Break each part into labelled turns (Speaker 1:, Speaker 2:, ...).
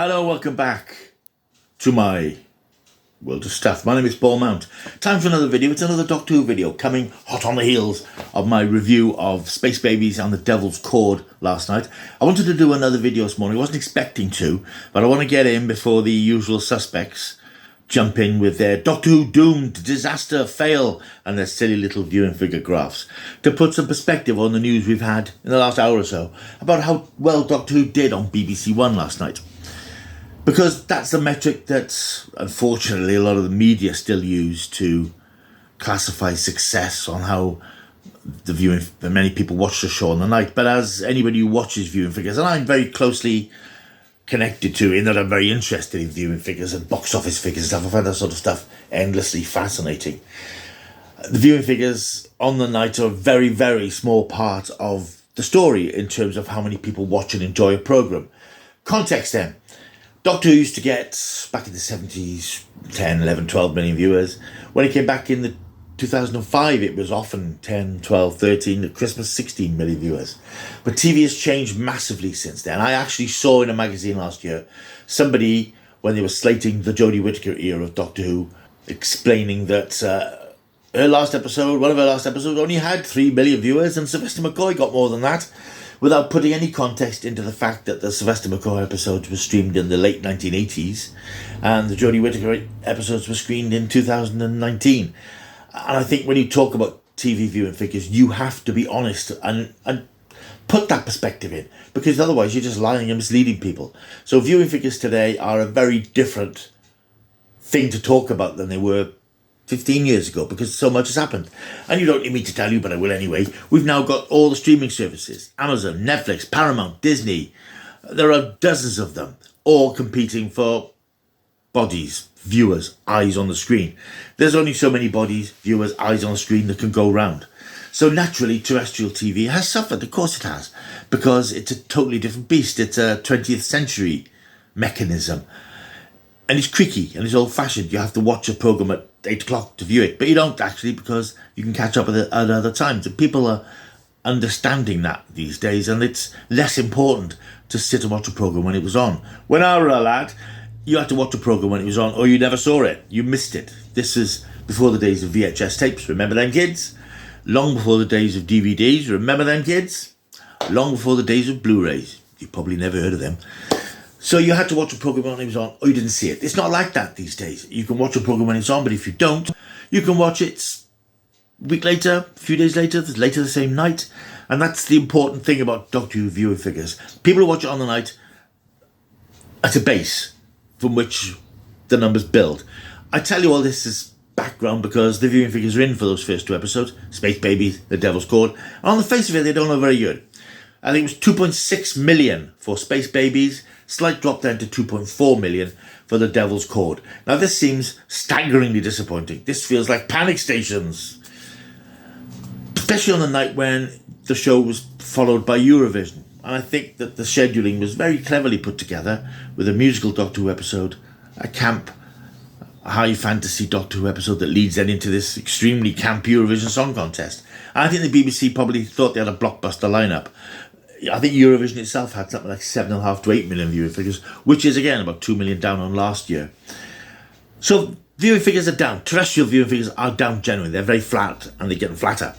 Speaker 1: Hello, welcome back to my world of stuff. My name is Paul Mount. Time for another video. It's another Doctor Who video coming hot on the heels of my review of Space Babies and the Devil's Cord last night. I wanted to do another video this morning. I wasn't expecting to, but I want to get in before the usual suspects jump in with their Doctor Who doomed, disaster, fail, and their silly little viewing figure graphs to put some perspective on the news we've had in the last hour or so about how well Doctor Who did on BBC One last night. Because that's the metric that, unfortunately, a lot of the media still use to classify success on how many people watch the show on the night. But as anybody who watches viewing figures, and I'm very closely connected to, in that I'm very interested in viewing figures and box office figures and stuff, I find that sort of stuff endlessly fascinating. The viewing figures on the night are a very, very small part of the story in terms of how many people watch and enjoy a programme. Context then. Doctor Who used to get, back in the 70s, 10, 11, 12 million viewers. When it came back in the 2005, it was often 10, 12, 13, at Christmas 16 million viewers. But TV has changed massively since then. I actually saw in a magazine last year somebody, when they were slating the Jodie Whittaker era of Doctor Who, explaining that one of her last episodes only had 3 million viewers, and Sylvester McCoy got more than that, without putting any context into the fact that the Sylvester McCoy episodes were streamed in the late 1980s and the Jodie Whittaker episodes were screened in 2019. And I think when you talk about TV viewing figures, you have to be honest and put that perspective in, because otherwise you're just lying and misleading people. So viewing figures today are a very different thing to talk about than they were 15 years ago, because so much has happened. And you don't need me to tell you, but I will anyway. We've now got all the streaming services: Amazon, Netflix, Paramount, Disney. There are dozens of them, all competing for bodies, viewers, eyes on the screen. There's only so many bodies, viewers, eyes on the screen that can go round. So naturally, terrestrial TV has suffered. Of course it has, because it's a totally different beast. It's a 20th century mechanism. And it's creaky and it's old-fashioned. You have to watch a programme at 8 o'clock to view it. But you don't actually, because you can catch up with it at other times. And people are understanding that these days. And it's less important to sit and watch a programme when it was on. When I was a lad, you had to watch a programme when it was on, or you never saw it. You missed it. This is before the days of VHS tapes. Remember them, kids? Long before the days of DVDs. Remember them, kids? Long before the days of Blu-rays. You've probably never heard of them. So you had to watch a programme when it was on, or you didn't see it. It's not like that these days. You can watch a programme when it's on, but if you don't, you can watch it a week later, a few days later the same night. And that's the important thing about Doctor Who viewing figures. People who watch it on the night at a base from which the numbers build. I tell you all this as background because the viewing figures are in for those first 2 episodes, Space Babies, The Devil's Cord. And on the face of it, they don't look very good. I think it was 2.6 million for Space Babies, slight drop down to 2.4 million for The Devil's Cord. Now this seems staggeringly disappointing. This feels like panic stations. Especially on the night when the show was followed by Eurovision. And I think that the scheduling was very cleverly put together with a musical Doctor Who episode, a camp, high fantasy Doctor Who episode that leads then into this extremely camp Eurovision Song Contest. And I think the BBC probably thought they had a blockbuster lineup. I think Eurovision itself had something like 7.5 to 8 million viewing figures, which is again about 2 million down on last year. So viewing figures are down. Terrestrial viewing figures are down generally. They're very flat and they're getting flatter.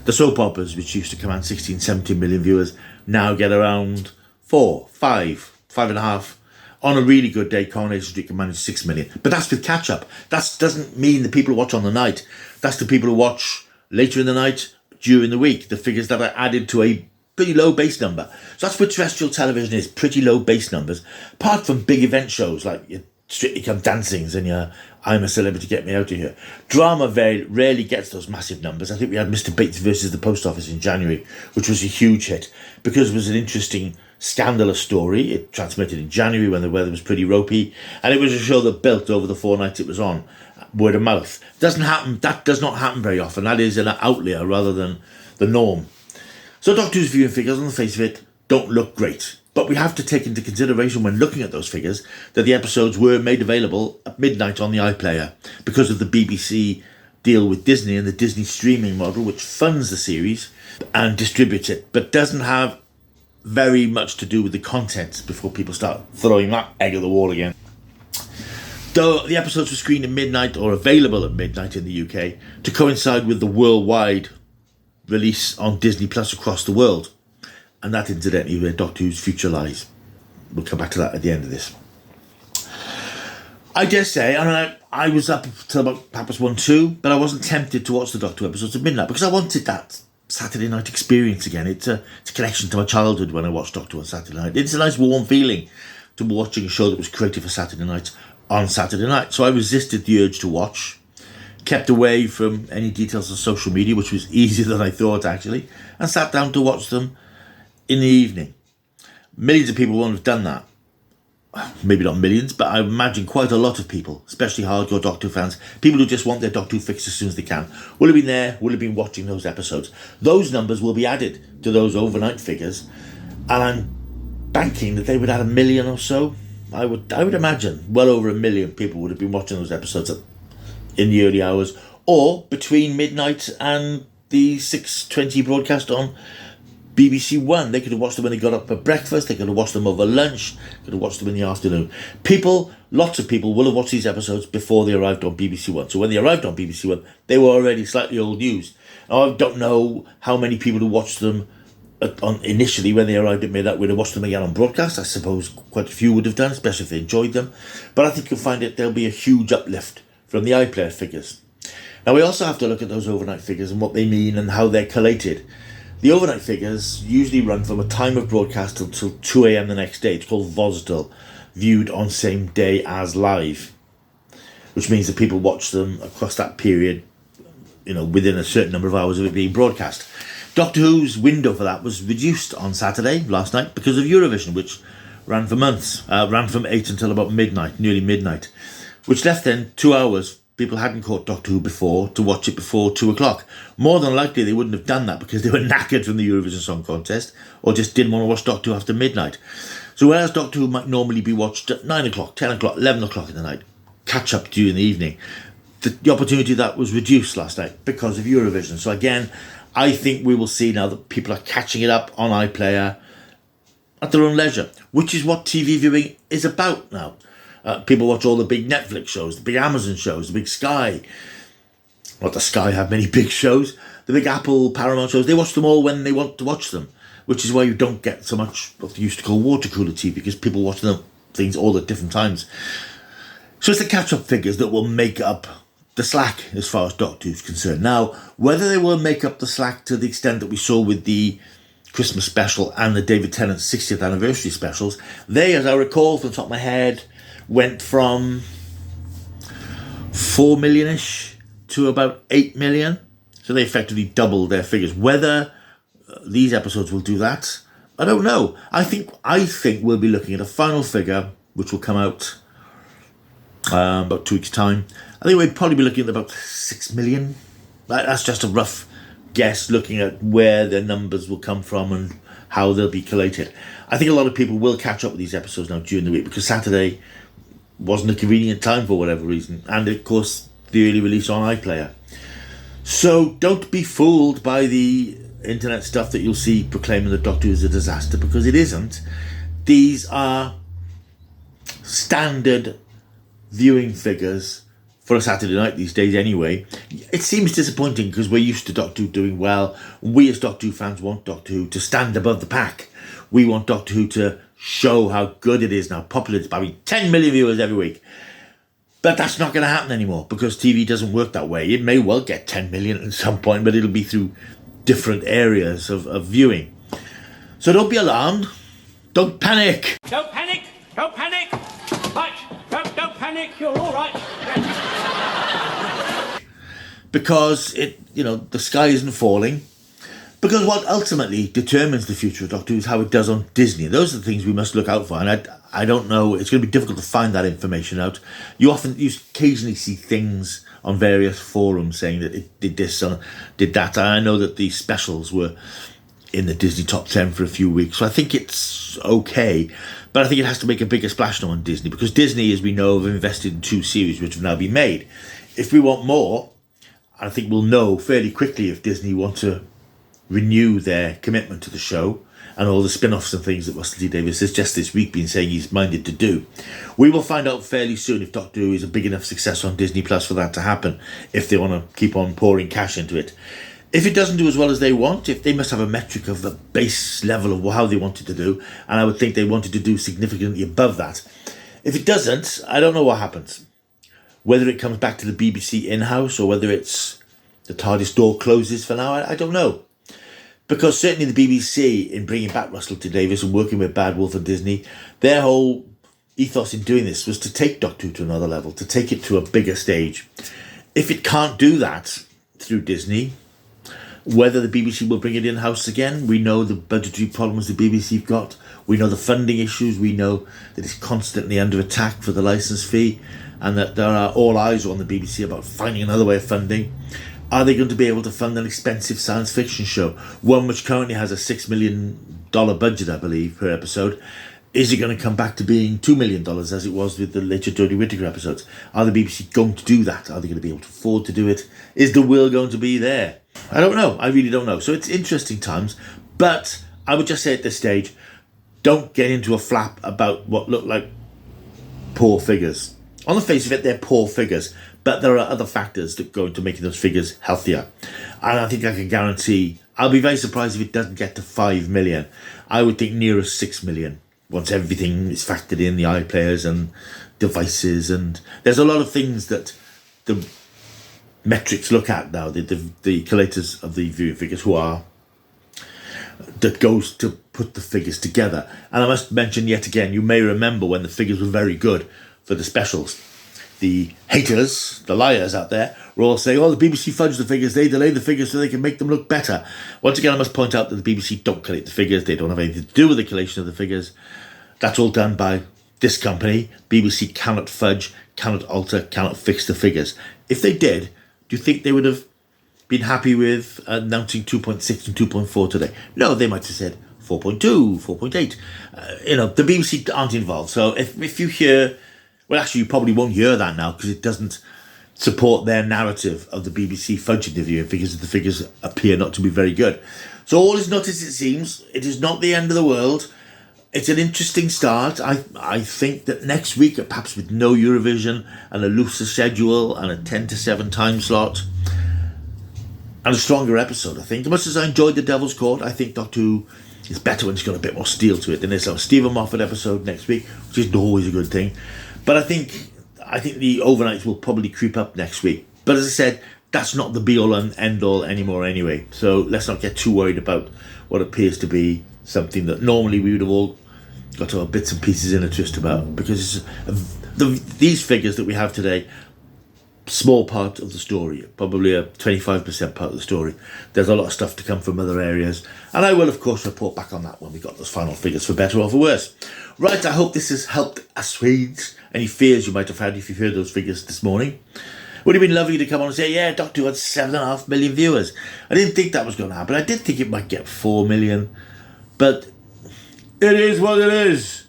Speaker 1: The soap operas, which used to command 16, 17 million viewers, now get around 4, 5, 5.5. On a really good day, Coronation Street can manage 6 million. But that's with catch-up. That doesn't mean the people who watch on the night. That's the people who watch later in the night, during the week. The figures that are added to a pretty low base number. So that's what terrestrial television is, pretty low base numbers. Apart from big event shows like your Strictly Come Dancings and your I'm a Celebrity, Get Me Out of Here. Drama very rarely gets those massive numbers. I think we had Mr. Bates versus the Post Office in January, which was a huge hit because it was an interesting, scandalous story. It transmitted in January when the weather was pretty ropey, and it was a show that built over the 4 nights it was on, word of mouth. Doesn't happen. That does not happen very often. That is an outlier rather than the norm. So Doctor Who's viewing figures, on the face of it, don't look great. But we have to take into consideration when looking at those figures that the episodes were made available at midnight on the iPlayer because of the BBC deal with Disney and the Disney streaming model, which funds the series and distributes it, but doesn't have very much to do with the content before people start throwing that egg at the wall again. Though the episodes were screened at midnight or available at midnight in the UK to coincide with the worldwide release on Disney Plus across the world. And that incidentally where Doctor Who's future lies. We'll come back to that at the end of this. I dare say, I was up till about 1:30, but I wasn't tempted to watch the Doctor Who episodes at midnight because I wanted that Saturday night experience again. It's a connection to my childhood when I watched Doctor Who on Saturday night. It's a nice warm feeling to be watching a show that was created for Saturday night on Saturday night. So I resisted the urge to watch, kept away from any details on social media, which was easier than I thought actually, and sat down to watch them in the evening. Millions of people won't have done that. Maybe not millions, but I imagine quite a lot of people, especially hardcore Doctor Who fans, people who just want their Doctor Who fixed as soon as they can, will have been there, will have been watching those episodes. Those numbers will be added to those overnight figures, and I'm banking that they would add 1 million or so. I would imagine well over 1 million people would have been watching those episodes in the early hours, or between midnight and the 6:20 broadcast on BBC One. They could have watched them when they got up for breakfast, they could have watched them over lunch, could have watched them in the afternoon. Lots of people will have watched these episodes before they arrived on BBC One. So when they arrived on BBC One, they were already slightly old news. Now, I don't know how many people who watched them initially when they arrived at midnight would have watched them again on broadcast. I suppose quite a few would have done, especially if they enjoyed them. But I think you'll find that there'll be a huge uplift from the iPlayer figures. Now, we also have to look at those overnight figures and what they mean and how they're collated. The overnight figures usually run from a time of broadcast until 2 a.m. the next day. It's called VOSDL, viewed on same day as live, which means that people watch them across that period, within a certain number of hours of it being broadcast. Doctor Who's window for that was reduced on Saturday, last night, because of Eurovision, which ran for months, ran from 8 until about midnight, nearly midnight, which left then 2 hours. People hadn't caught Doctor Who before to watch it before 2 o'clock. More than likely they wouldn't have done that because they were knackered from the Eurovision Song Contest or just didn't want to watch Doctor Who after midnight. So whereas Doctor Who might normally be watched at 9 o'clock, 10 o'clock, 11 o'clock in the night, catch up during the evening, the opportunity of that was reduced last night because of Eurovision. So again, I think we will see now that people are catching it up on iPlayer at their own leisure, which is what TV viewing is about now. People watch all the big Netflix shows, the big Amazon shows, the big Sky. Not that Sky have many big shows. The big Apple, Paramount shows. They watch them all when they want to watch them, which is why you don't get so much what they used to call water cooler TV, because people watch them things all at different times. So it's the catch-up figures that will make up the slack as far as Doctor Who's concerned. Now, whether they will make up the slack to the extent that we saw with the Christmas special and the David Tennant 60th anniversary specials, they, as I recall from the top of my head, went from 4 million-ish to about 8 million. So they effectively doubled their figures. Whether these episodes will do that, I don't know. I think we'll be looking at a final figure, which will come out about 2 weeks' time. I think we'll probably be looking at about 6 million. That's just a rough guess, looking at where their numbers will come from and how they'll be collated. I think a lot of people will catch up with these episodes now during the week because Saturday wasn't a convenient time for whatever reason, and of course the early release on iPlayer. So don't be fooled by the internet stuff that you'll see proclaiming that Doctor Who is a disaster, because it isn't. These are standard viewing figures for a Saturday night these days anyway. It seems disappointing because we're used to Doctor Who doing well. We as Doctor Who fans want Doctor Who to stand above the pack. We want Doctor Who to show how good it is now, popular it's by 10 million viewers every week. But that's not going to happen anymore because TV doesn't work that way. It may well get 10 million at some point, but it'll be through different areas of viewing. So don't be alarmed. Don't panic.
Speaker 2: Don't panic. Don't panic. Right. Don't panic. You're all right.
Speaker 1: Because the sky isn't falling. Because what ultimately determines the future of Doctor Who is how it does on Disney. Those are the things we must look out for. And I don't know, it's going to be difficult to find that information out. You occasionally see things on various forums saying that it did this or did that. And I know that the specials were in the Disney top 10 for a few weeks. So I think it's okay. But I think it has to make a bigger splash now on Disney. Because Disney, as we know, have invested in 2 series which have now been made. If we want more, I think we'll know fairly quickly if Disney want to renew their commitment to the show and all the spin-offs and things that Russell T Davies has just this week been saying he's minded to do. We will find out fairly soon if Doctor Who is a big enough success on Disney Plus for that to happen, if they want to keep on pouring cash into it. If it doesn't do as well as they want, if they must have a metric of the base level of how they wanted to do, and I would think they wanted to do significantly above that. If it doesn't, I don't know what happens. Whether it comes back to the BBC in-house or whether it's the TARDIS door closes for now, I don't know. Because certainly the BBC, in bringing back Russell T Davies and working with Bad Wolf and Disney, their whole ethos in doing this was to take Doctor Who to another level, to take it to a bigger stage. If it can't do that through Disney, whether the BBC will bring it in-house again, we know the budgetary problems the BBC have got, we know the funding issues, we know that it's constantly under attack for the licence fee, and that there are all eyes on the BBC about finding another way of funding. Are they going to be able to fund an expensive science fiction show, one which currently has a $6 million budget, I believe, per episode? Is it going to come back to being $2 million as it was with the later Jodie Whittaker episodes? Are the BBC going to do that? Are they going to be able to afford to do it? Is the will going to be there? I don't know. I really don't know. So it's interesting times, but I would just say at this stage, don't get into a flap about what look like poor figures. On the face of it, they're poor figures, but there are other factors that go into making those figures healthier. And I think I can guarantee, I'll be very surprised if it doesn't get to 5 million. I would think nearer 6 million once everything is factored in, the iPlayers and devices. And there's a lot of things that the metrics look at now, the collators of the viewing figures that goes to put the figures together. And I must mention yet again, you may remember when the figures were very good for the specials. The haters, the liars out there, were all saying, oh, the BBC fudged the figures, they delayed the figures so they can make them look better. Once again, I must point out that the BBC don't collate the figures, they don't have anything to do with the collation of the figures. That's all done by this company. BBC cannot fudge, cannot alter, cannot fix the figures. If they did, do you think they would have been happy with announcing 2.6 and 2.4 today? No, they might have said 4.2, 4.8. The BBC aren't involved. So if you hear... Well, actually, you probably won't hear that now because it doesn't support their narrative of the BBC fudging the viewing figures. The figures appear not to be very good. So all is not as it seems. It is not the end of the world. It's an interesting start. I think that next week, perhaps with no Eurovision and a looser schedule and a 10 to 7 time slot and a stronger episode, I think. As much as I enjoyed The Devil's Court, I think Doctor Who is better when it's got a bit more steel to it. Then there's a Stephen Moffat episode next week, which is always a good thing. But I think the overnights will probably creep up next week. But as I said, that's not the be-all and end-all anymore anyway. So let's not get too worried about what appears to be something that normally we would have all got our bits and pieces in a twist about. Because these figures that we have today, small part of the story, probably a 25% part of the story. There's a lot of stuff to come from other areas. And I will, of course, report back on that when we got those final figures, for better or for worse. Right, I hope this has helped assuage any fears you might have had if you've heard those figures this morning. Would have been lovely to come on and say, yeah, Doctor Who had 7.5 million viewers. I didn't think that was going to happen. I did think it might get 4 million. But it is what it is.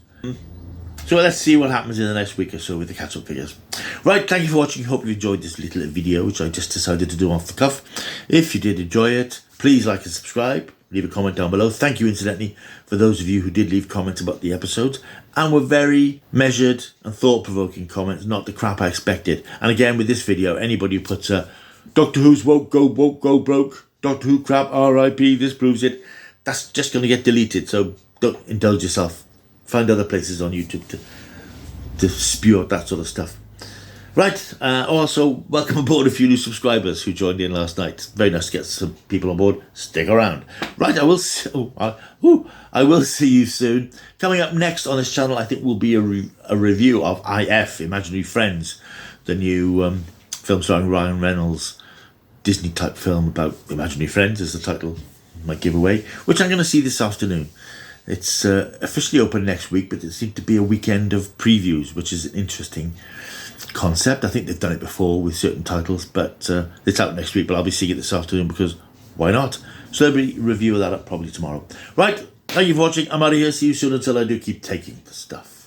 Speaker 1: So let's see what happens in the next week or so with the catch-up figures. Right, thank you for watching. Hope you enjoyed this little video, which I just decided to do off the cuff. If you did enjoy it, please like and subscribe. Leave a comment down below. Thank you, incidentally, for those of you who did leave comments about the episodes and were very measured and thought-provoking comments, not the crap I expected. And again, with this video, anybody who puts a Doctor Who's woke, go broke, Doctor Who crap, R.I.P., this proves it, that's just going to get deleted. So don't indulge yourself. Find other places on YouTube to spew out that sort of stuff. Right, also, welcome aboard a few new subscribers who joined in last night. Very nice to get some people on board. Stick around. Right, I will see you soon. Coming up next on this channel, I think, will be a review of IF, Imaginary Friends, the new film starring Ryan Reynolds, Disney-type film about imaginary friends, as the title might give away, which I'm going to see this afternoon. It's officially open next week, but it seems to be a weekend of previews, which is an interesting concept. I think they've done it before with certain titles, but it's out next week, but I'll be seeing it this afternoon because why not? So there'll be a review of that up probably tomorrow. Right, thank you for watching. I'm out of here. See you soon. Until I do, keep taking the stuff.